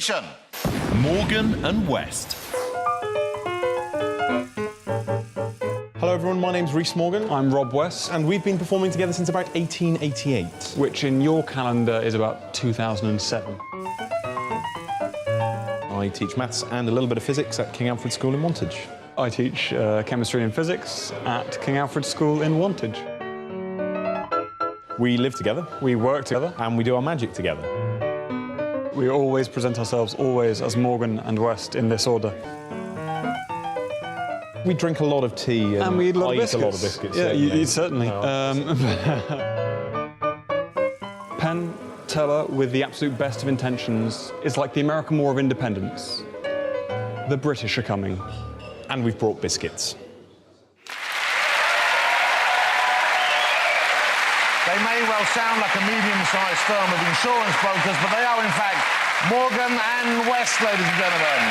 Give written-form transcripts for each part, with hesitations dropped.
magician. Morgan and West. Hello everyone, my name's Rhys Morgan. I'm Rob West. And we've been performing together since about 1888. Which in your calendar is about 2007. I teach maths and a little bit of physics at King Alfred School in Wantage. I teach chemistry and physics at King Alfred School in Wantage. We live together. We work together. And we do our magic together. We always present ourselves as Morgan and West in this order. We drink a lot of tea and we eat a lot of biscuits. biscuits. A lot of biscuits. Yeah, you certainly. No. Penn Teller, with the absolute best of intentions, is like the American War of Independence. The British are coming. And we've brought biscuits. They may well sound like a medium-sized firm of insurance brokers, but they are, in fact, Morgan and West, ladies and gentlemen.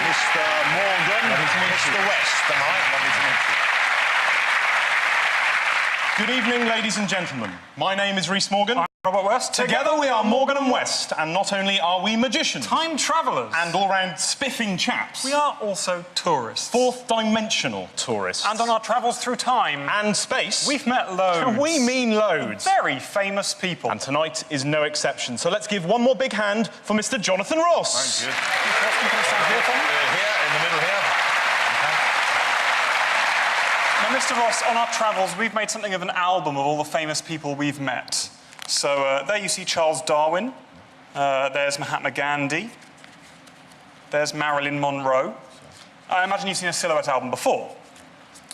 Mr. Morgan, Mr. West, am I? Lovely to meet you. Good evening, ladies and gentlemen. My name is Rhys Morgan. I'm Robert West. Together we are Morgan and West, and not only are we magicians, Time travellers. and all-round spiffing chaps, We are also tourists. fourth-dimensional tourists. And on our travels through time, and space, we've met loads. We mean loads. Very famous people. And tonight is no exception. So let's give one more big hand for Mr. Jonathan Ross. Thank you. You can stand here for me. Here, in the middle here. Now, Mr. Ross, on our travels, we've made something of an album of all the famous people we've met. So there you see Charles Darwin. There's Mahatma Gandhi. There's Marilyn Monroe. I imagine you've seen a Silhouette album before.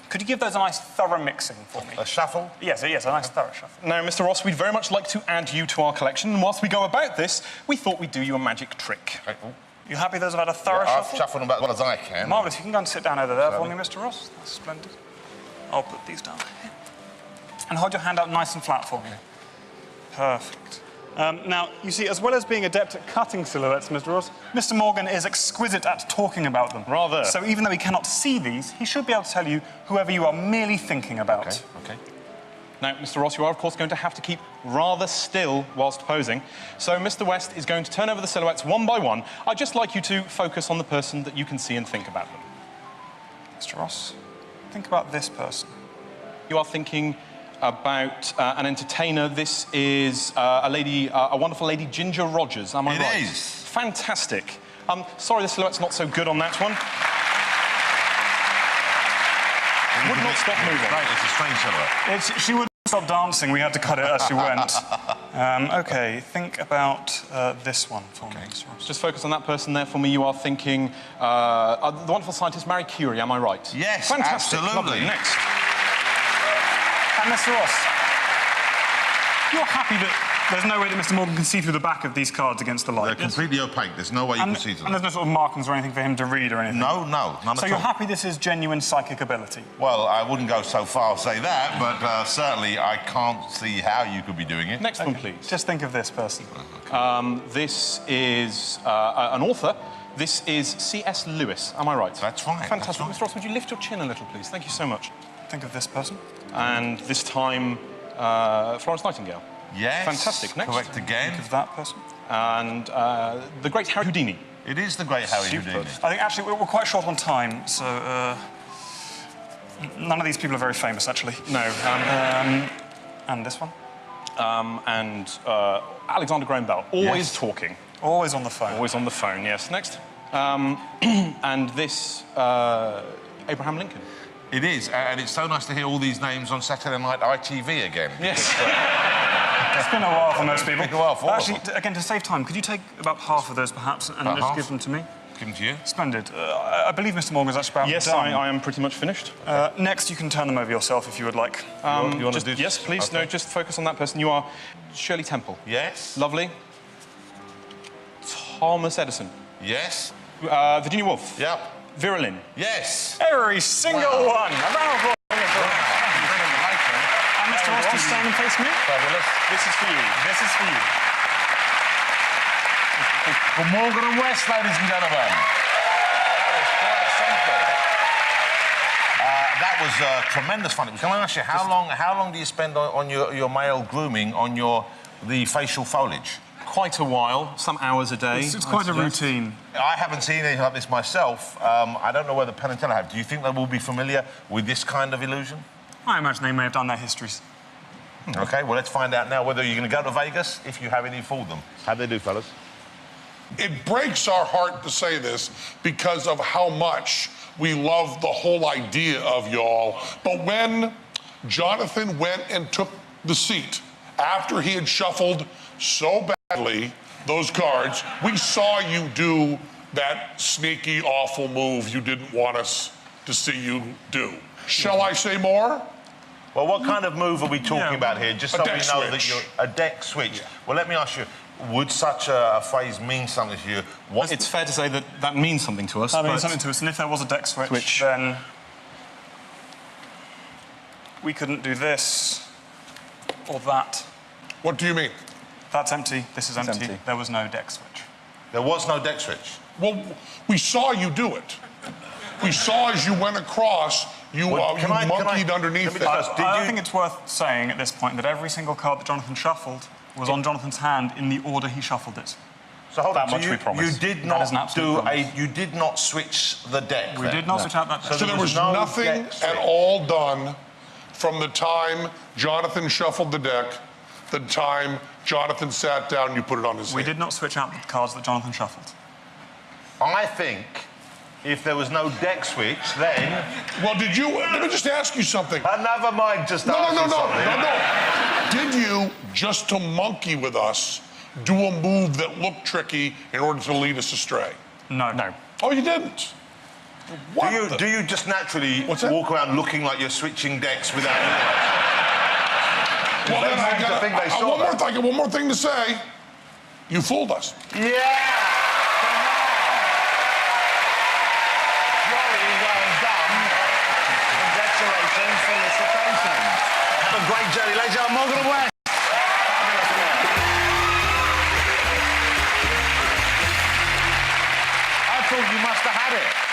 Could you give those a nice thorough mixing for me? A shuffle. Yes, a nice thorough shuffle. Now, Mr. Ross, we'd very much like to add you to our collection, and whilst we go about this, we thought we'd do you a magic trick. Okay. You happy those have had a thorough I'll shuffle? shuffle them about as well as I can. Marvellous. You can go and sit down over there for me, Mr. Ross. That's splendid. I'll put these down here. And hold your hand out nice and flat for me. Perfect. Now, you see, as well as being adept at cutting silhouettes, Mr. Ross, Mr. Morgan is exquisite at talking about them. Rather. So even though he cannot see these, he should be able to tell you whoever you are merely thinking about. Okay. Now, Mr. Ross, you are, of course, going to have to keep rather still whilst posing. So Mr. West is going to turn over the silhouettes one by one. I'd just like you to focus on the person that you can see and think about them. Mr. Ross, think about this person. You are thinking about an entertainer. This is a lady, a wonderful lady, Ginger Rogers. Am I right? It is. Fantastic. Sorry, the silhouette's not so good on that one. Would not stop moving. Right, it's a strange silhouette. She wouldn't stop dancing. We had to cut it as she went. OK, think about this one for me, Mr. Ross. Just focus on that person there for me. You are thinking the wonderful scientist Marie Curie. Am I right? Yes, Fantastic. absolutely. Lovely. Next. And Mr. Ross, you're happy that there's no way that Mr. Morgan can see through the back of these cards against the light? They're completely opaque. There's no way you can see them. And there's no sort of markings or anything for him to read or anything? No, none So at you're all. happy this is genuine psychic ability? Well, I wouldn't go so far as say that, but certainly I can't see how you could be doing it. Next one, please. Just think of this person. This is an author. This is C.S. Lewis. Am I right? That's right. Fantastic. That's Mr. Ross, would you lift your chin a little, please? Thank you so much. Think of this person. And this time, Florence Nightingale. Yes. Fantastic. Next. Correct again. Think of that person. And the great Harry Houdini. It is the great Harry Super. Houdini. I think actually we're quite short on time, so none of these people are very famous actually. No. And this one. And Alexander Graham Bell. Always talking. Always on the phone. Always on the phone, yes. Next. And this, Abraham Lincoln. It is, and it's so nice to hear all these names on Saturday night ITV again. Yes. It's been a while for most people. It's been a while for all of Actually, them. again, to save time, could you take about half of those perhaps and just half? give them to me? Give them to you. Splendid. I believe Mr. Morgan's actually about Yes, done. I am pretty much finished. Next, you can turn them over yourself if you would like. You want to do Yes, please. Okay. No, just focus on that person. You are Shirley Temple. Yes. Lovely. Thomas Edison. Yes. Virginia Woolf. Yep. Vera Lynn. Yes. Every single one. A round of applause. And Mr. Ross, just stand and face me. Fabulous. This is for you. This is for you. For Morgan and West, ladies and gentlemen. That was quite something. that was tremendous fun. Can I ask you, how long do you spend on your male grooming on the facial foliage? Quite a while, some hours a day. It's quite a routine. I haven't seen anything like this myself. I don't know whether Penn and Teller have. Do you think they will be familiar with this kind of illusion? I imagine they may have done their histories. OK, well, let's find out now whether you're going to go to Vegas if you have any for them. How'd they do, fellas? It breaks our heart to say this because of how much we love the whole idea of y'all. But when Jonathan went and took the seat after he had shuffled so badly those cards, we saw you do that sneaky, awful move you didn't want us to see you do. Shall I say more? Well, what kind of move are we talking about here? Just so we know that you're a deck switch. Well, let me ask you, would such a phrase mean something to you? It's fair to say that that means something to us. That means something to us, and if there was a deck switch, then we couldn't do this or that. What do you mean? That's empty, this is empty. There was no deck switch. There was no deck switch? Well, we saw you do it. We saw as you went across, you monkeyed underneath it. I think it's worth saying at this point that every single card that Jonathan shuffled was on Jonathan's hand in the order he shuffled it. So hold on, we promise. You did not you did not switch the deck. We did not switch out that deck. So there was nothing at all done from the time Jonathan shuffled the deck, the time Jonathan sat down, you put it on his We hand. did not switch out the cards that Jonathan shuffled. I think if there was no deck switch, then... Well, did you... Let me just ask you something. Never mind, just ask you something. Did you, just to monkey with us, do a move that looked tricky in order to lead us astray? No. No. Oh, you didn't? Do you just naturally walk around looking like you're switching decks without realising? Well, then I got one more thing to say. You fooled us. Yeah! Congratulations, felicitations. Have a great journey, ladies and gentlemen. Morgan and West. I thought you must have had it.